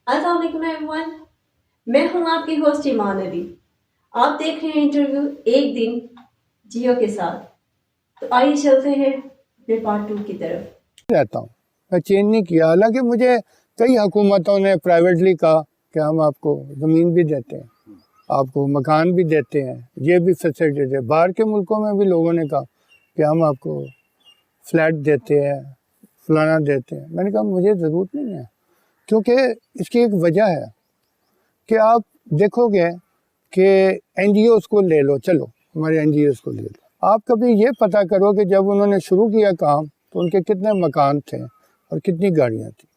السلام علیکم ایوریون، میں ہوں آپ کی ہوسٹ ایمان علی۔ آپ دیکھ رہے ہیں انٹرویو ایک دن جیو کے ساتھ۔ تو آئیے چلتے ہیں اپنے پارٹ 2 کی طرف۔ رہتا ہوں، میں چینج نہیں کیا، حالانکہ مجھے کئی حکومتوں نے پرائیویٹلی کہا کہ ہم آپ کو زمین بھی دیتے ہیں، آپ کو مکان بھی دیتے ہیں، یہ بھی فیسلٹی ہے۔ باہر کے ملکوں میں بھی لوگوں نے کہا کہ ہم آپ کو فلیٹ دیتے ہیں، فلانا دیتے ہیں۔ میں نے کہا مجھے ضرورت نہیں ہے، کیونکہ اس کی ایک وجہ ہے کہ آپ دیکھو گے کہ این جی اوز کو لے لو، چلو ہمارے این جی اوز کو لے لو، آپ کبھی یہ پتہ کرو کہ جب انہوں نے شروع کیا کام تو ان کے کتنے مکان تھے اور کتنی گاڑیاں تھیں،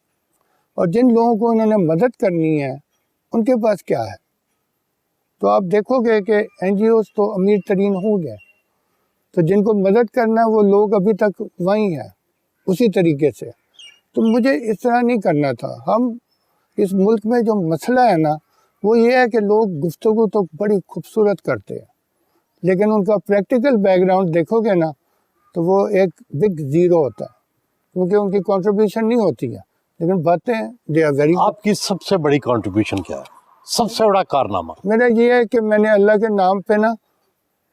اور جن لوگوں کو انہوں نے مدد کرنی ہے ان کے پاس کیا ہے۔ تو آپ دیکھو گے کہ این جی اوز تو امیر ترین ہو گئے، تو جن کو مدد کرنا ہے وہ لوگ ابھی تک وہیں ہیں اسی طریقے سے۔ تو مجھے اس طرح نہیں کرنا تھا۔ ہم اس ملک میں جو مسئلہ ہے نا وہ یہ ہے کہ لوگ گفتگو تو بڑی خوبصورت کرتے ہیں، لیکن ان کا پریکٹیکل بیک گراؤنڈ دیکھو گے نا تو وہ ایک بگ زیرو ہوتا ہے، کیونکہ ان کی کنٹریبیوشن نہیں ہوتی ہے، لیکن باتیں دے آر ویری۔ آپ کی سب سے بڑی کنٹریبیوشن کیا ہے، سب سے بڑا کارنامہ؟ میرا یہ ہے کہ میں نے اللہ کے نام پہ نا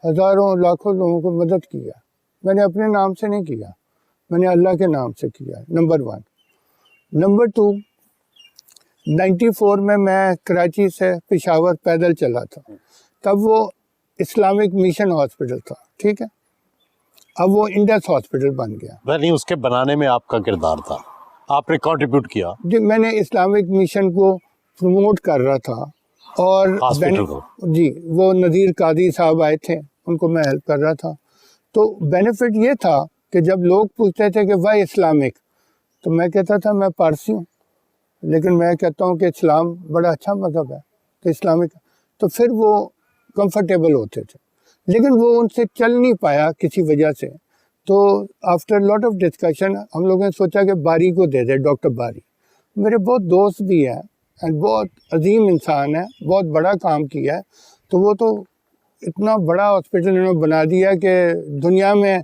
ہزاروں لاکھوں لوگوں کو مدد کیا۔ میں نے اپنے نام سے نہیں کیا، میں نے اللہ کے نام سے کیا، نمبر 1۔ نمبر 2، 94 میں کراچی سے پشاور پیدل چلا تھا، تب وہ اسلامک مشن ہاسپٹل تھا، ٹھیک ہے، اب وہ انڈس ہاسپٹل بن گیا۔ نہیں، اس کے بنانے میں آپ کا کردار تھا، آپ نے کنٹریبیوٹ کیا۔ جی، میں نے اسلامک مشن کو پروموٹ کر رہا تھا، اور ہاسپٹل کو؟ جی، وہ نذیر قادری صاحب آئے تھے، ان کو میں ہیلپ کر رہا تھا۔ تو بینیفٹ یہ تھا کہ جب لوگ پوچھتے تھے کہ وائی اسلامک، تو میں کہتا تھا میں پارسی ہوں، لیکن میں کہتا ہوں کہ اسلام بڑا اچھا مذہب ہے تو اسلامک، تو پھر وہ کمفرٹیبل ہوتے تھے، لیکن وہ ان سے چل نہیں پایا کسی وجہ سے۔ تو آفٹر لاٹ آف ڈسکشن ہم لوگوں نے سوچا کہ باری کو دے دے، ڈاکٹر باری میرے بہت دوست بھی ہیں، بہت عظیم انسان ہے، بہت بڑا کام کیا ہے، تو وہ تو اتنا بڑا ہاسپٹل انہوں نے بنا دیا کہ دنیا میں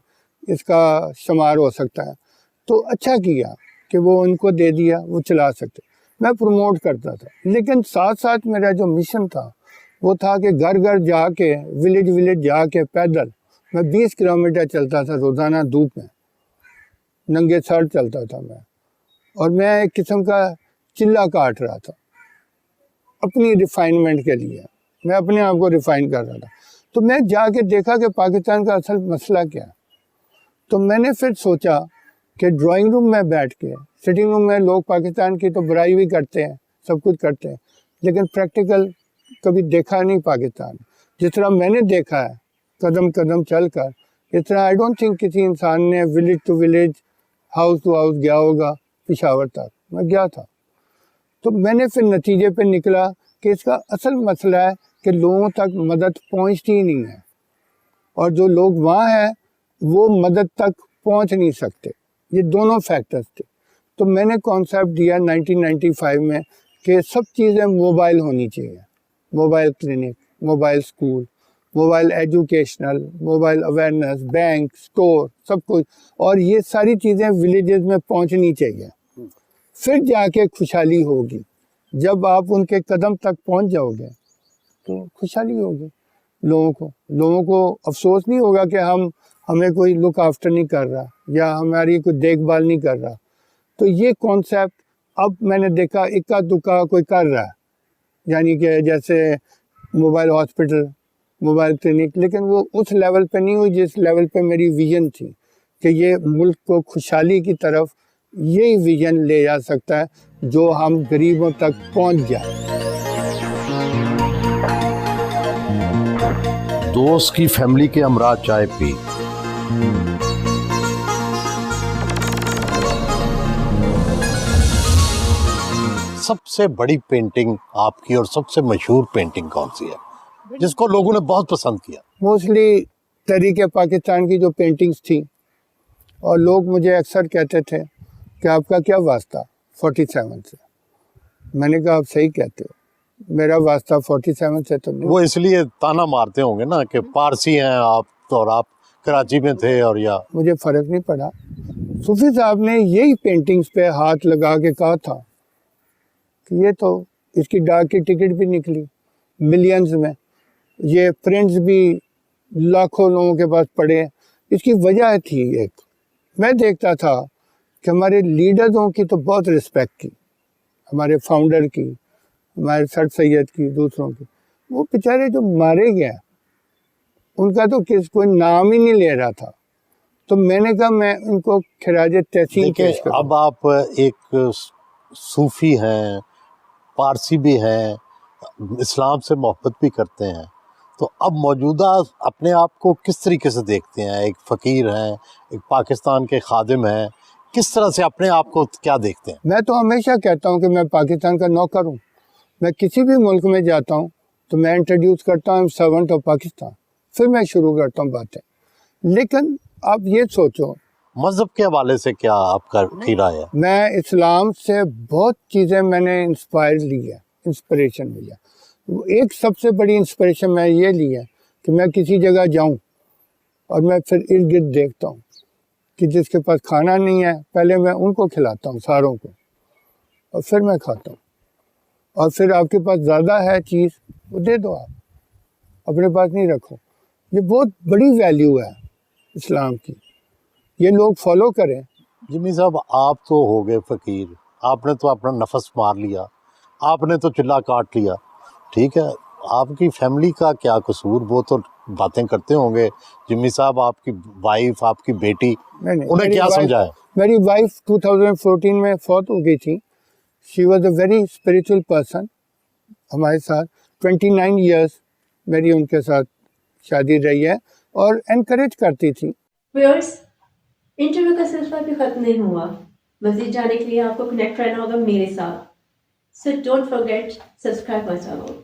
اس کا شمار ہو سکتا ہے۔ تو اچھا کیا کہ وہ ان کو دے دیا، وہ چلا سکتے، میں پروموٹ کرتا تھا۔ لیکن ساتھ ساتھ میرا جو مشن تھا وہ تھا کہ گھر گھر جا کے، ولیج ولیج جا کے پیدل میں 20 کلومیٹر چلتا تھا روزانہ، دھوپ میں ننگے سر چلتا تھا میں، اور میں ایک قسم کا چلہ کاٹ رہا تھا اپنی ریفائنمنٹ کے لیے، میں اپنے آپ کو ریفائن کر رہا تھا۔ تو میں جا کے دیکھا کہ پاکستان کا اصل مسئلہ کیا ہے۔ تو میں نے پھر سوچا کہ ڈرائنگ روم میں بیٹھ کے، سٹنگ روم میں لوگ پاکستان کی تو برائی بھی کرتے ہیں، سب کچھ کرتے ہیں، لیکن پریکٹیکل کبھی دیکھا نہیں پاکستان۔ جس طرح میں نے دیکھا ہے قدم قدم چل کر، اس طرح آئی ڈونٹ تھنک کسی انسان نے village to village, house to house گیا ہوگا پشاور تک۔ میں گیا تھا، تو میں نے پھر نتیجے پہ نکلا کہ اس کا اصل مسئلہ ہے کہ لوگوں تک مدد پہنچتی ہی نہیں ہے، اور جو لوگ وہاں ہیں وہ مدد تک پہنچ نہیں سکتے۔ یہ دونوں فیکٹرز تھے۔ تو میں نے کانسیپٹ دیا 1995 میں کہ سب چیزیں موبائل ہونی چاہیے، mobile clinic, mobile school, mobile educational, mobile awareness, bank, store, سب کچھ، اور یہ ساری چیزیں ولیجز میں پہنچنی چاہیے۔ پھر جا کے خوشحالی ہوگی، جب آپ ان کے قدم تک پہنچ جاؤ گے تو خوشحالی ہوگی۔ لوگوں کو افسوس نہیں ہوگا کہ ہمیں کوئی لک آفٹر نہیں کر رہا یا ہماری کوئی دیکھ بھال نہیں کر رہا۔ تو یہ کانسیپٹ اب میں نے دیکھا اکا دکا کوئی کر رہا ہے، یعنی کہ جیسے موبائل ہاسپٹل، موبائل کلینک، لیکن وہ اس لیول پہ نہیں ہوئی جس لیول پہ میری ویژن تھی کہ یہ ملک کو خوشحالی کی طرف یہی ویژن لے جا سکتا ہے جو ہم غریبوں تک پہنچ جائے۔ دوست کی فیملی کے ہمراہ چائے پی۔ سب سے بڑی پینٹنگ آپ کی اور سب سے مشہور پینٹنگ کون سی ہے جس کو لوگوں نے بہت پسند کیا؟ موسٹلی تحریک پاکستان کی جو پینٹنگز تھیں، اور لوگ مجھے اکثر کہتے تھے کہ آپ کا کیا واسطہ 47 سے؟ میں نے کہا آپ صحیح کہتے ہو، میرا واسطہ 47 سے تو نہیں۔ وہ اس لیے تانا مارتے ہوں گے نا کہ پارسی ہیں آپ اور آپ کراچی میں تھے، اور یا مجھے فرق نہیں پڑا۔ صوفی صاحب نے یہی پینٹنگز پہ ہاتھ لگا کے کہا تھا کہ یہ تو اس کی ڈاک کی ٹکٹ بھی نکلی ملینز میں, یہ پرنٹس بھی لاکھوں لوگوں کے پاس پڑے. اس کی وجہ تھی ایک, میں دیکھتا تھا کہ ہمارے لیڈروں کی تو بہت رسپیکٹ کی, ہمارے فاؤنڈر کی, ہمارے سر سید کی, دوسروں کی. وہ بیچارے جو مارے گئے ان کا تو کوئی نام ہی نہیں لے رہا تھا. تو میں نے کہا میں ان کو خراج تحسین پیش کروں. اب آپ ایک صوفی ہیں, پارسی بھی ہیں, اسلام سے محبت بھی کرتے ہیں, تو اب موجودہ اپنے آپ کو کس طریقے سے دیکھتے ہیں؟ ایک فقیر ہیں, ایک پاکستان کے خادم ہیں, کس طرح سے اپنے آپ کو کیا دیکھتے ہیں؟ میں تو ہمیشہ کہتا ہوں کہ میں پاکستان کا نوکر ہوں. میں کسی بھی ملک میں جاتا ہوں تو میں انٹروڈیوس کرتا ہوں سرونٹ آف پاکستان, پھر میں شروع کرتا ہوں باتیں. لیکن آپ یہ سوچو مذہب کے حوالے سے کیا آپ کا رائے ہے؟ میں اسلام سے بہت چیزیں میں نے انسپائر لی ہے, انسپریشن لی ہے. ایک سب سے بڑی انسپریشن میں یہ لی ہے کہ میں کسی جگہ جاؤں اور میں پھر ارد گرد دیکھتا ہوں کہ جس کے پاس کھانا نہیں ہے پہلے میں ان کو کھلاتا ہوں ساروں کو, اور پھر میں کھاتا ہوں. اور پھر آپ کے پاس زیادہ ہے چیز وہ دے دو, آپ اپنے پاس نہیں رکھو. یہ بہت بڑی ویلیو ہے اسلام کی, یہ لوگ فالو کریں. جمی صاحب آپ تو ہو گئے فقیر, آپ نے تو اپنا نفس مار لیا, آپ نے تو چلا کاٹ لیا, ٹھیک ہے, آپ کی فیملی کا کیا قصور؟ وہ تو باتیں کرتے ہوں گے. جمی صاحب آپ کی وائف, آپ کی بیٹی, انہیں کیا سمجھایا؟ میری وائف 2014 میں فوت ہو گئی تھی. She was a very spiritual person. ہمارے ساتھ 29 ایئرس میری ان کے ساتھ شادی رہی ہے اور انکریج کرتی تھی. ویورز, انٹرویو کا سلسلہ بھی ختم نہیں ہوا. مزید جانے کے لیے آپ کو کنیکٹ رہنا ہوگا میرے ساتھ. So don't forget, subscribe my channel.